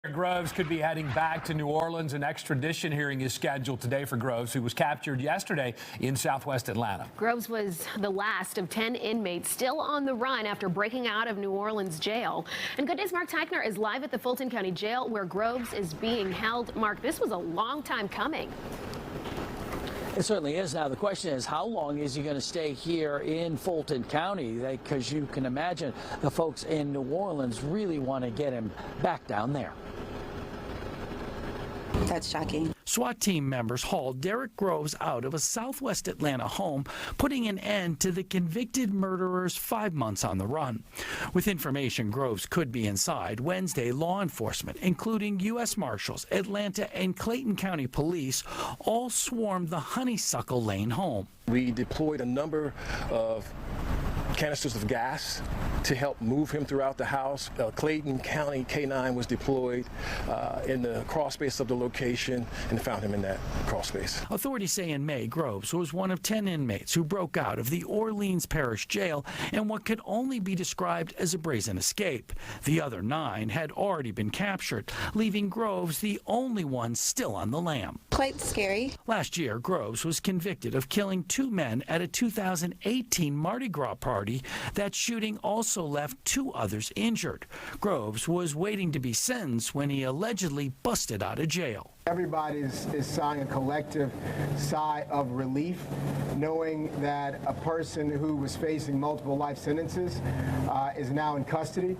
Groves could be heading back to New Orleans. An extradition hearing is scheduled today for Groves, who was captured yesterday in southwest Atlanta. Groves was the last of 10 inmates still on the run after breaking out of New Orleans jail. And Good Day's Mark Teichner is live at the Fulton County Jail where Groves is being held. Mark, this was a long time coming. It certainly is. Now, the question is, how long is he going to stay here in Fulton County? Because you can imagine the folks in New Orleans really want to get him back down there. That's shocking. SWAT team members hauled Derek Groves out of a southwest Atlanta home, putting an end to the convicted murderer's 5 months on the run. With information Groves could be inside, Wednesday, law enforcement, including U.S. Marshals, Atlanta, and Clayton County Police, all swarmed the Honeysuckle Lane home. We deployed a number of canisters of gas to help move him throughout the house. Clayton County K-9 was deployed in the crawl space of the location and found him in that crawl space. Authorities say in May, Groves was one of 10 inmates who broke out of the Orleans Parish Jail in what could only be described as a brazen escape. The other 9 had already been captured, leaving Groves the only one still on the lam. Quite scary. Last year, Groves was convicted of killing 2 men at a 2018 Mardi Gras party. That shooting also left 2 others injured. Groves was waiting to be sentenced when he allegedly busted out of jail. Everybody is sighing a collective sigh of relief, knowing that a person who was facing multiple life sentences is now in custody.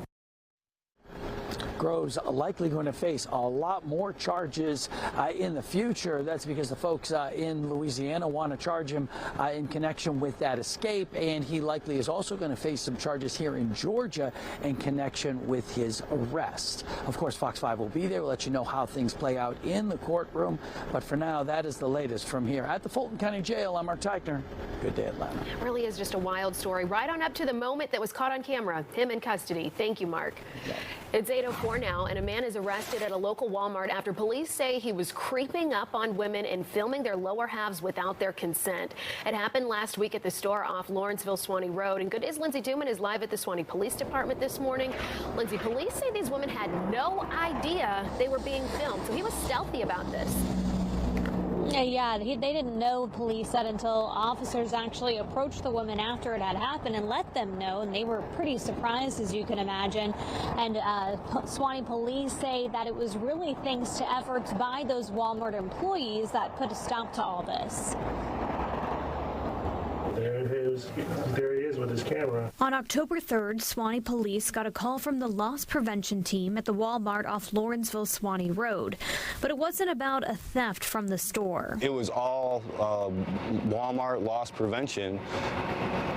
Groves likely going to face a lot more charges in the future. That's because the folks in Louisiana want to charge him in connection with that escape, and he likely is also going to face some charges here in Georgia in connection with his arrest. Of course, Fox 5 will be there. We'll let you know how things play out in the courtroom, but for now, that is the latest from here at the Fulton County Jail. I'm Mark Teichner. Good day, Atlanta. It really is just a wild story, right on up to the moment that was caught on camera, him in custody. Thank you, Mark. Yeah. It's 8:04 now, and a man is arrested at a local Walmart after police say he was creeping up on women and filming their lower halves without their consent. It happened last week at the store off Lawrenceville-Swanee Road. And Good Day's Lindsay Duman is live at the Swanee Police Department this morning. Lindsay, police say these women had no idea they were being filmed, so he was stealthy about this. Yeah, they didn't know, police said, until officers actually approached the women after it had happened and let them know, and they were pretty surprised, as you can imagine. And Swanee police say that it was really thanks to efforts by those Walmart employees that put a stop to all this. There he is with his camera. On October 3rd, Swanee police got a call from the loss prevention team at the Walmart off Lawrenceville-Swanee Road. But it wasn't about a theft from the store. It was all Walmart loss prevention,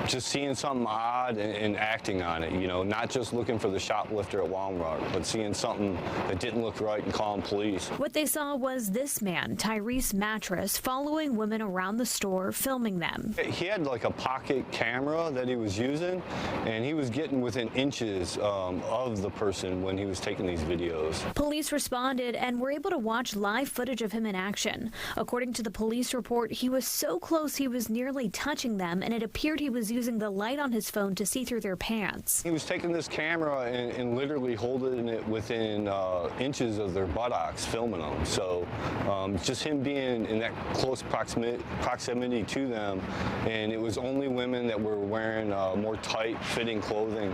just seeing something odd and acting on it, you know, not just looking for the shoplifter at Walmart, but seeing something that didn't look right and calling police. What they saw was this man, Tyrese Mattress, following women around the store, filming them. He had like a pocket camera that he was using, and he was getting within inches of the person when he was taking these videos. Police responded and were able to watch live footage of him in action. According to the police report, he was so close he was nearly touching them, and it appeared he was using the light on his phone to see through their pants. He was taking this camera and literally holding it within inches of their buttocks, filming them. So just him being in that close proximity to them, and it was only women that were wearing more tight-fitting clothing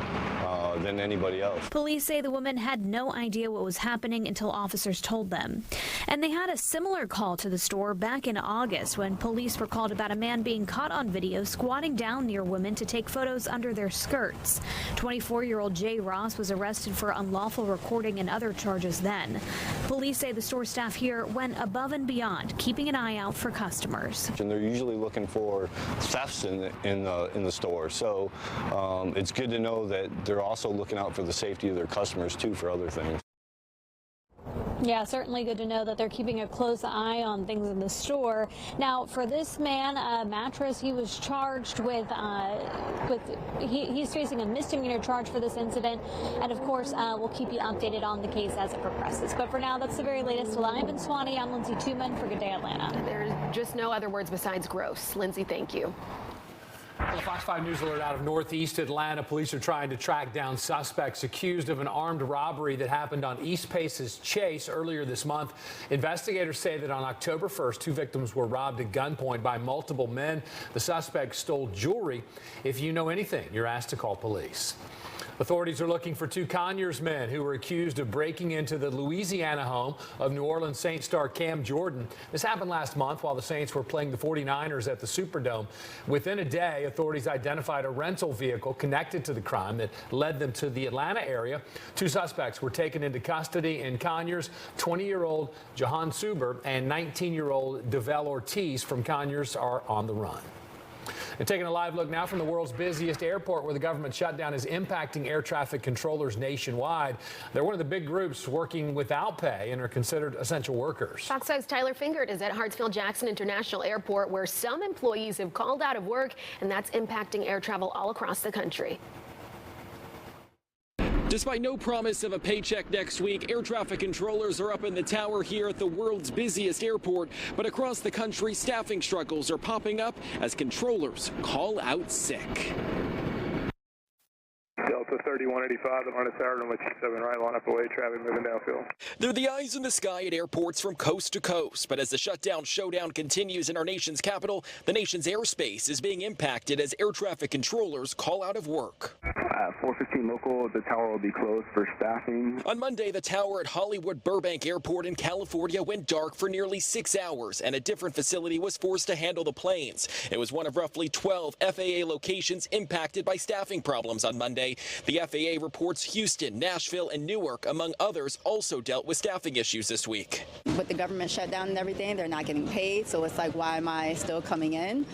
than anybody else. Police say the women had no idea what was happening until officers told them. And they had a similar call to the store back in August when police were called about a man being caught on video squatting down near women to take photos under their skirts. 24-year-old Jay Ross was arrested for unlawful recording and other charges then. Police say the store staff here went above and beyond, keeping an eye out for customers. And they're usually looking for thefts in the store, so it's good to know that they're also looking out for the safety of their customers too for other things. Yeah, certainly good to know that they're keeping a close eye on things in the store. Now, for this man, Mattress, he was charged with he's facing a misdemeanor charge for this incident. And of course, we'll keep you updated on the case as it progresses. But for now, that's the very latest. Live in Swanee, I'm Lindsay Tuman for Good Day Atlanta. There's just no other words besides gross. Lindsay, thank you. Well, Fox 5 News alert out of Northeast Atlanta. Police are trying to track down suspects accused of an armed robbery that happened on East Paces Chase earlier this month. Investigators say that on October 1st, 2 victims were robbed at gunpoint by multiple men. The suspects stole jewelry. If you know anything, you're asked to call police. Authorities are looking for 2 Conyers men who were accused of breaking into the Louisiana home of New Orleans Saints star Cam Jordan. This happened last month while the Saints were playing the 49ers at the Superdome. Within a day, authorities identified a rental vehicle connected to the crime that led them to the Atlanta area. 2 suspects were taken into custody in Conyers. 20-year-old Jahan Suber and 19-year-old Devel Ortiz from Conyers are on the run. And taking a live look now from the world's busiest airport where the government shutdown is impacting air traffic controllers nationwide. They're one of the big groups working without pay and are considered essential workers. Fox 5's Tyler Fingert is at Hartsfield-Jackson International Airport where some employees have called out of work, and that's impacting air travel all across the country. Despite no promise of a paycheck next week, air traffic controllers are up in the tower here at the world's busiest airport. But across the country, staffing struggles are popping up as controllers call out sick. Delta 3185, the harness tower, runway 27 right, line up away, traffic moving downfield. They're the eyes in the sky at airports from coast to coast. But as the shutdown showdown continues in our nation's capital, the nation's airspace is being impacted as air traffic controllers call out of work. At 4:15 local, the tower will be closed for staffing. On Monday, the tower at Hollywood Burbank Airport in California went dark for nearly 6 hours, and a different facility was forced to handle the planes. It was one of roughly 12 FAA locations impacted by staffing problems on Monday. The FAA reports Houston, Nashville, and Newark, among others, also dealt with staffing issues this week. With the government shutdown and everything, they're not getting paid, so it's like, why am I still coming in?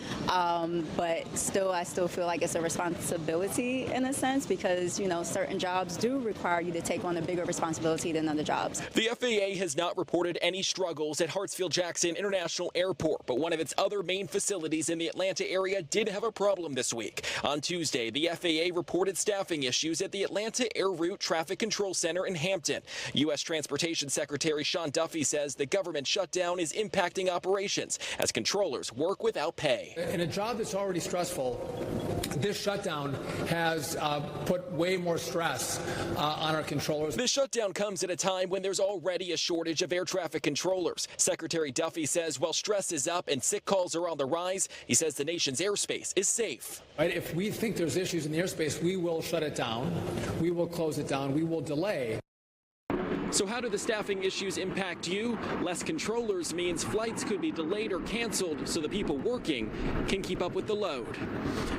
But still, I still feel like it's a responsibility in a sense because, you know, certain jobs do require you to take on a bigger responsibility than other jobs. The FAA has not reported any struggles at Hartsfield-Jackson International Airport, but one of its other main facilities in the Atlanta area did have a problem this week. On Tuesday, the FAA reported staffing issues at the Atlanta Air Route Traffic Control Center in Hampton. U.S. Transportation Secretary Sean Duffy says the government shutdown is impacting operations as controllers work without pay. In a job that's already stressful, this shutdown has put way more stress on our controllers. This shutdown comes at a time when there's already a shortage of air traffic controllers. Secretary Duffy says while stress is up and sick calls are on the rise, he says the nation's airspace is safe. Right, if we think there's issues in the airspace, we will shut it down. We will close it down. We will delay. So how do the staffing issues impact you? Less controllers means flights could be delayed or canceled so the people working can keep up with the load.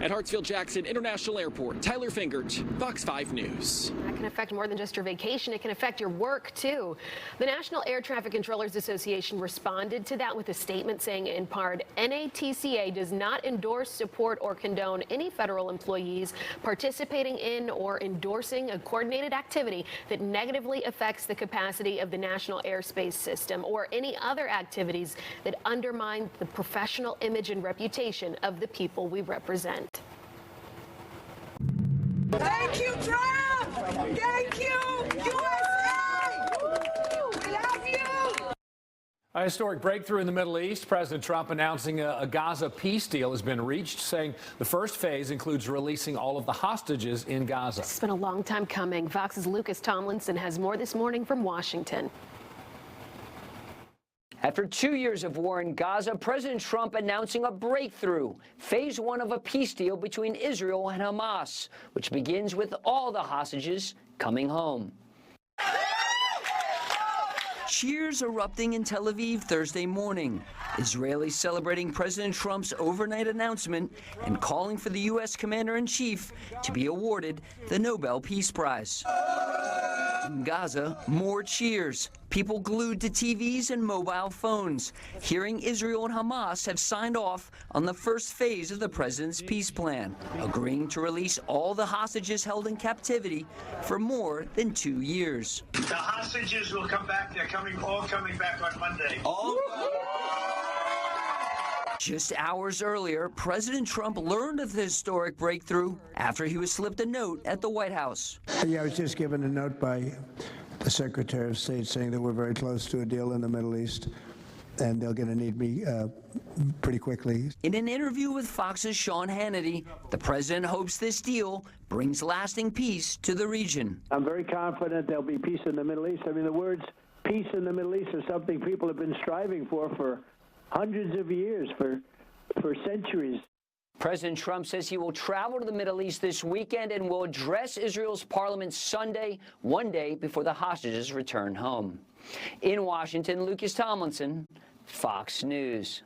At Hartsfield-Jackson International Airport, Tyler Fingert, Fox 5 News. That can affect more than just your vacation. It can affect your work, too. The National Air Traffic Controllers Association responded to that with a statement saying, in part, NATCA does not endorse, support, or condone any federal employees participating in or endorsing a coordinated activity that negatively affects the capacity of the national airspace system or any other activities that undermine the professional image and reputation of the people we represent. Thank you, Trump! Thank you, USA! We love you! A historic breakthrough in the Middle East. President Trump announcing a Gaza peace deal has been reached, saying the first phase includes releasing all of the hostages in Gaza. It's been a long time coming. Fox's Lucas Tomlinson has more this morning from Washington. After 2 years of war in Gaza, President Trump announcing a breakthrough, phase 1 of a peace deal between Israel and Hamas, which begins with all the hostages coming home. Cheers erupting in Tel Aviv Thursday morning. Israelis celebrating President Trump's overnight announcement and calling for the U.S. Commander-in-Chief to be awarded the Nobel Peace Prize. In Gaza, more cheers. People glued to TVs and mobile phones, hearing Israel and Hamas have signed off on the first phase of the president's peace plan, agreeing to release all the hostages held in captivity for more than 2 years. The hostages will come back. They're all coming back on Monday. Just hours earlier, President Trump learned of the historic breakthrough after he was slipped a note at the White House. Yeah, I was just given a note by the Secretary of State saying that we're very close to a deal in the Middle East. and they're going to need me pretty quickly. In an interview with Fox's Sean Hannity, the president hopes this deal brings lasting peace to the region. I'm very confident there'll be peace in the Middle East. I mean, the words peace in the Middle East are something people have been striving for hundreds of years, for centuries. President Trump says he will travel to the Middle East this weekend and will address Israel's parliament Sunday, one day before the hostages return home. In Washington, Lucas Tomlinson, Fox News.